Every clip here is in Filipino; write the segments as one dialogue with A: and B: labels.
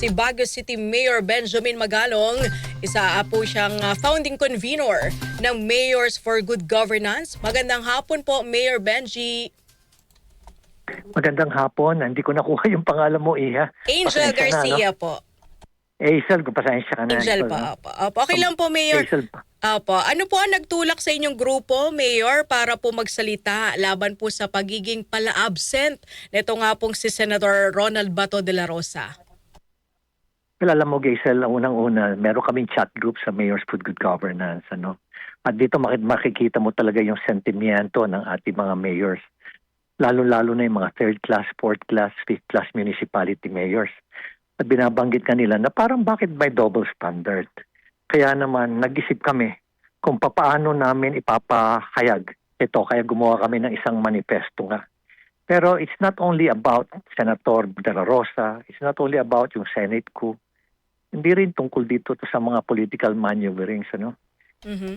A: si Baguio City Mayor Benjamin Magalong. Isa po siyang founding convener ng Mayors for Good Governance. Magandang hapon po, Mayor Benji.
B: Magandang hapon. Hindi ko nakuha yung pangalan mo, Iha.
A: Angel
B: Pasensya na,
A: Garcia
B: no?
A: po.
B: Hazel, pasensya ka na.
A: Angel
B: Hazel, no?
A: pa. Opo. Okay lang po, Mayor.
B: Hazel pa.
A: Opo. Ano po ang nagtulak sa inyong grupo, Mayor, para po magsalita laban po sa pagiging pala-absent nito nga pong si Senator Ronald Bato de la Rosa?
B: Well, alam mo, Hazel, unang-una, meron kaming chat group sa Mayors for Good Governance. Ano? At dito makikita mo talaga yung sentimiento ng ating mga mayors. Lalo-lalo na yung mga third class, fourth class, fifth class municipality mayors. At binabanggit kanila na parang bakit may double standard. Kaya naman nag-isip kami kung papaano namin ipapahayag ito. Kaya gumawa kami ng isang manifesto nga. Pero it's not only about Senator De La Rosa, it's not only about yung Senate coup. Hindi rin tungkol dito to sa mga political maneuverings. Ano?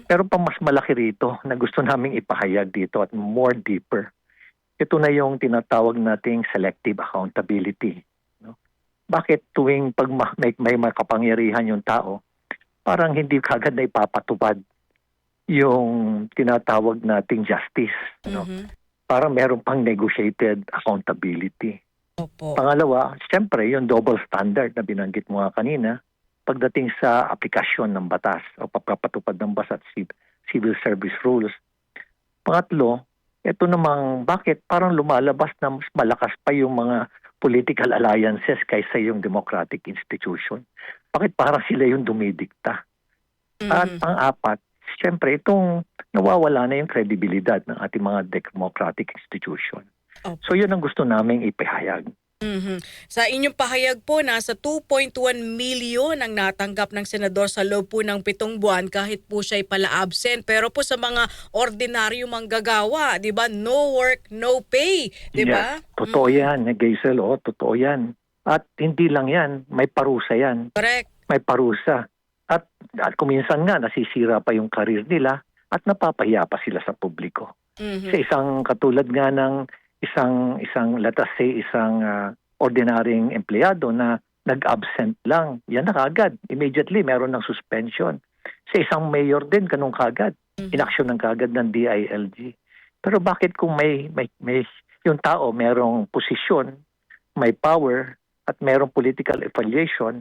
B: Pero pa mas malaki rito na gusto naming ipahayag dito at more deeper. Ito na yung tinatawag nating selective accountability. Bakit tuwing pag may makapangyarihan yung tao, parang hindi kagad na ipapatupad yung tinatawag nating justice. Parang meron pang negotiated accountability.
A: Opo.
B: Pangalawa, siyempre yung double standard na binanggit mo nga kanina, pagdating sa aplikasyon ng batas o pagpapatupad ng batas at civil service rules. Pangatlo, ito namang bakit parang lumalabas na mas malakas pa yung mga political alliances kaysa yung democratic institution. Bakit parang sila yung dumidikta? At pang-apat, siyempre itong nawawala na yung kredibilidad ng ating mga democratic institution.
A: Opo.
B: So yun ang gusto naming ipahayag.
A: Sa inyong pahayag po, nasa 2.1 million ang natanggap ng senador sa loob po ng 7 buwan kahit po siya ay pala-absent. Pero po sa mga ordinaryo manggagawa, di ba? No work, no pay. Di ba?
B: Yeah, totoo yan, Geisel. Oh, totoo yan. At hindi lang yan, may parusa yan.
A: Correct.
B: May parusa. At kuminsan nga, nasisira pa yung karir nila at napapahiya pa sila sa publiko. Sa isang katulad nga ng isang let us say, isang ordinaryong empleyado na nag-absent lang, yan na kagad. Immediately, meron ng suspension. Sa isang mayor din, ganun kagad. Inaksyon ng kagad ng DILG. Pero bakit kung may yung tao merong posisyon, may power, at merong political affiliation,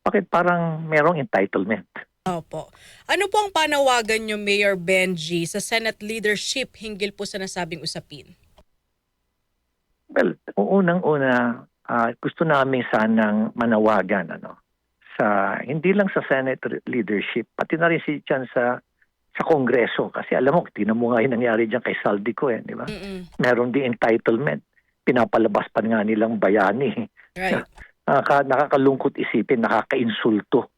B: bakit parang merong entitlement?
A: Opo. Ano po ang panawagan niyo, Mayor Benji, sa Senate leadership hinggil po sa nasabing usapin?
B: Well, unang-una, gusto namin sanang manawagan sa hindi lang sa Senate leadership, pati na rin dyan sa Kongreso. Kasi alam mo, tinan mo nga yung nangyari dyan kay Saldico, di ba? Meron din entitlement. Pinapalabas pa nga nilang bayani.
A: Right.
B: Nakakalungkot isipin, nakaka-insulto.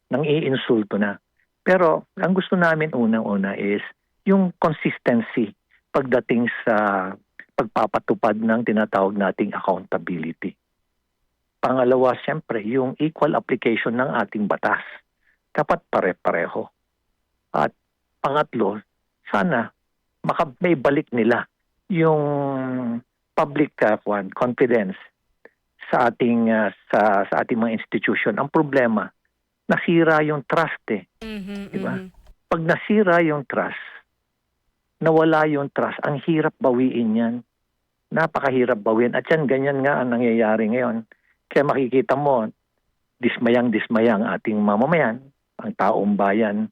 B: Nang-iinsulto na. Pero ang gusto namin unang-una is yung consistency pagdating sa pagpapatupad ng tinatawag nating accountability. Pangalawa, siyempre, yung equal application ng ating batas. Dapat pare-pareho. At pangatlo, sana may balik nila yung public confidence sa ating sa ating mga institution. Ang problema, nasira yung trust diba? Pag nasira yung trust, nawala yung trust, ang hirap bawiin yan. Napakahirap bawiin. At yan, ganyan nga ang nangyayari ngayon. Kaya makikita mo, dismayang-dismayang ating mamamayan, ang taong bayan,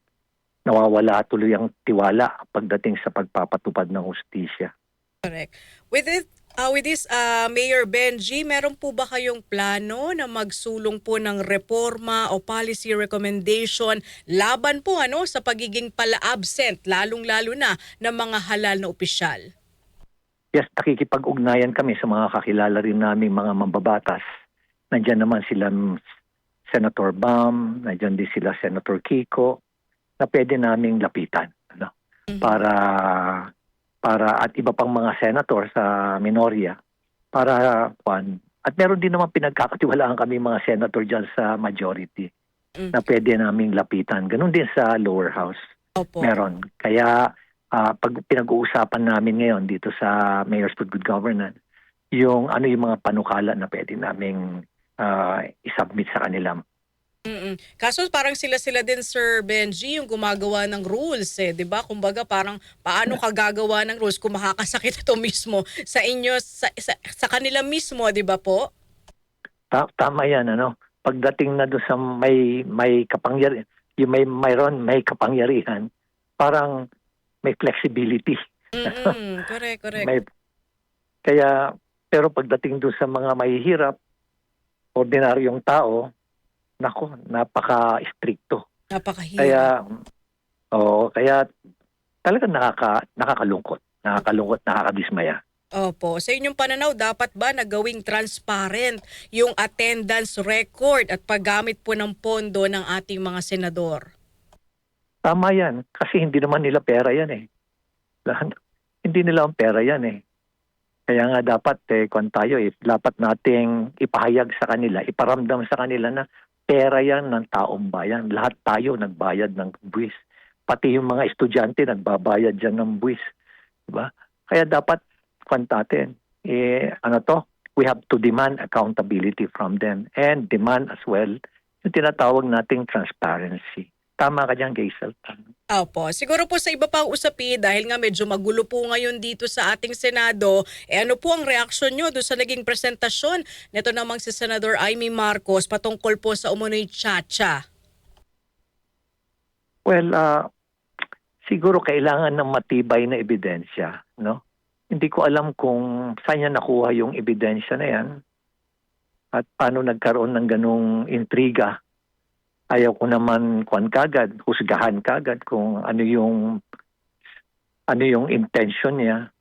B: nawawala tuloy ang tiwala pagdating sa pagpapatupad ng hustisya.
A: Correct. With this, Mayor Benji, meron po ba kayong plano na magsulong po ng reforma o policy recommendation laban po sa pagiging pala-absent, lalong-lalo na ng mga halal na opisyal?
B: Yes, nakikipag-ugnayan kami sa mga kakilala rin namin mga mambabatas. Nandiyan naman sila Senator Bam, nandiyan din sila Senator Kiko, na pwede naming lapitan. Para at iba pang mga senator sa minorya para at meron din naman pinagkakatiwalaan kami mga senator dyan sa majority na pwede naming lapitan. Ganun din sa lower house.
A: Opo.
B: Meron. Kaya pag pinag-uusapan namin ngayon dito sa Mayors for Good Governance, yung mga panukala na pwede naming isubmit sa kanila.
A: Kaso parang sila din, Sir Benji, yung gumagawa ng rules eh, 'di ba? Kumbaga parang paano ka gagawa ng rules kung makakasakit ito mismo sa inyo sa kanila mismo, 'di ba po?
B: Tama yan, ano? Pagdating na doon sa may kapangyarihan, yung may kapangyarihan, parang may flexibility.
A: Correct.
B: May kaya pero pagdating doon sa mga mahihirap, ordinaryong tao, nako, napaka-stricto.
A: Napakahirap.
B: Kaya talagang nakakalungkot, nakakadismaya.
A: Opo. Sa inyong pananaw, dapat ba na gawing transparent yung attendance record at paggamit po ng pondo ng ating mga senador?
B: Tama yan, kasi hindi naman nila pera yan eh. Hindi nila ang pera yan eh. Kaya nga dapat dapat nating ipahayag sa kanila, iparamdam sa kanila na pera yan ng taong bayan. Lahat tayo nagbayad ng buwis. Pati yung mga estudyante nagbabayad dyan ng buwis. Diba? Kaya dapat we have to demand accountability from them and demand as well yung tinatawag nating transparency. Tama ka dyan, Gaisel.
A: Opo. Siguro po sa iba pang usapin, dahil nga medyo magulo po ngayon dito sa ating Senado, ano po ang reaksyon nyo doon sa naging presentasyon nito namang si Senador Amy Marcos patungkol po sa umunoy tsa-tsa?
B: Well, siguro kailangan ng matibay na ebidensya, no? Hindi ko alam kung saan niya nakuha yung ebidensya na yan at paano nagkaroon ng ganong intriga. Ayaw ko naman husgahan kagad kung ano yung intention niya.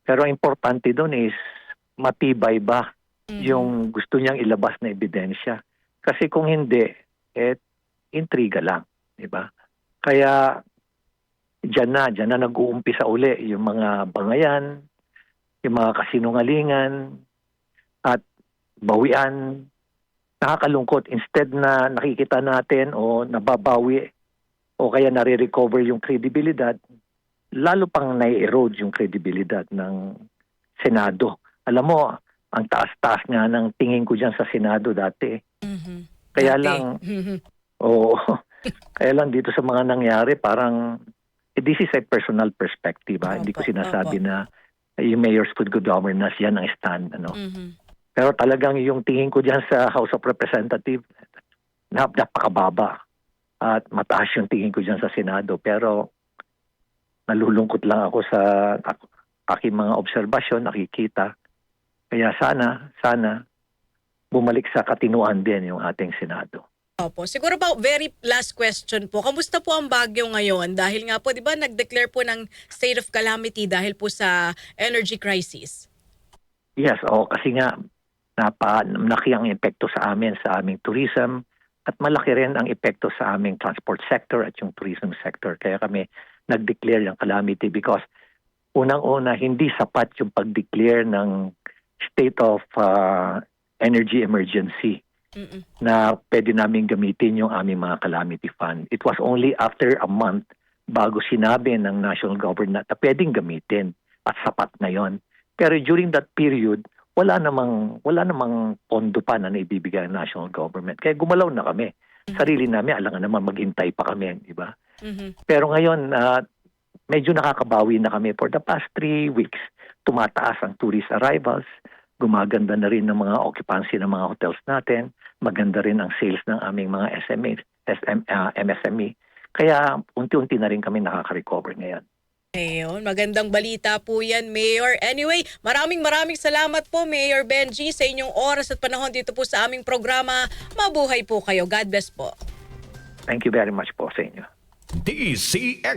B: Pero ang importante doon is matibay ba yung gusto niyang ilabas na ebidensya. Kasi kung hindi, intriga lang, di ba? Kaya diyan na nag-uumpisa uli yung mga bangayan, yung mga kasinungalingan at bawian. Nakakalungkot, instead na nakikita natin o nababawi o kaya nare-recover yung kredibilidad, lalo pang nai-erode yung kredibilidad ng Senado. Alam mo, ang taas-taas nga ng tingin ko dyan sa Senado dati. Kaya lang, kaya lang dito sa mga nangyari, parang, this is a personal perspective. Hindi ko sinasabi na yung Mayor's Good Governance, yan ang stand. Pero talagang yung tingin ko dyan sa House of Representatives, napakababa. At mataas yung tingin ko dyan sa Senado. Pero nalulungkot lang ako sa aking mga obserbasyon, nakikita. Kaya sana bumalik sa katinuan din yung ating Senado.
A: Opo. Siguro ba, very last question po. Kamusta po ang Baguio ngayon? Dahil nga po, di ba, nag-declare po ng state of calamity dahil po sa energy crisis.
B: Yes, kasi nga, malaki ang epekto sa aming tourism at malaki rin ang epekto sa aming transport sector at yung tourism sector. Kaya kami nag-declare yung calamity because unang-una hindi sapat yung pag-declare ng state of energy emergency na pwede namin gamitin yung aming mga calamity fund. It was only after a month bago sinabi ng national government na pwedeng gamitin at sapat na yon. Pero during that period, wala namang pondo pa na naibibigay ng national government. Kaya gumalaw na kami. Sarili namin, alangan naman maghintay pa kami, di ba? Pero ngayon, medyo nakakabawi na kami for the past 3 weeks. Tumataas ang tourist arrivals, gumaganda na rin ng mga occupancy ng mga hotels natin, maganda rin ang sales ng aming mga MSME. Kaya unti-unti na rin kami nakaka-recover ngayon.
A: Ayun, magandang balita po yan, Mayor. Anyway, maraming salamat po, Mayor Benji, sa inyong oras at panahon dito po sa aming programa. Mabuhay po kayo. God bless po.
B: Thank you very much po sa inyo.
C: DCX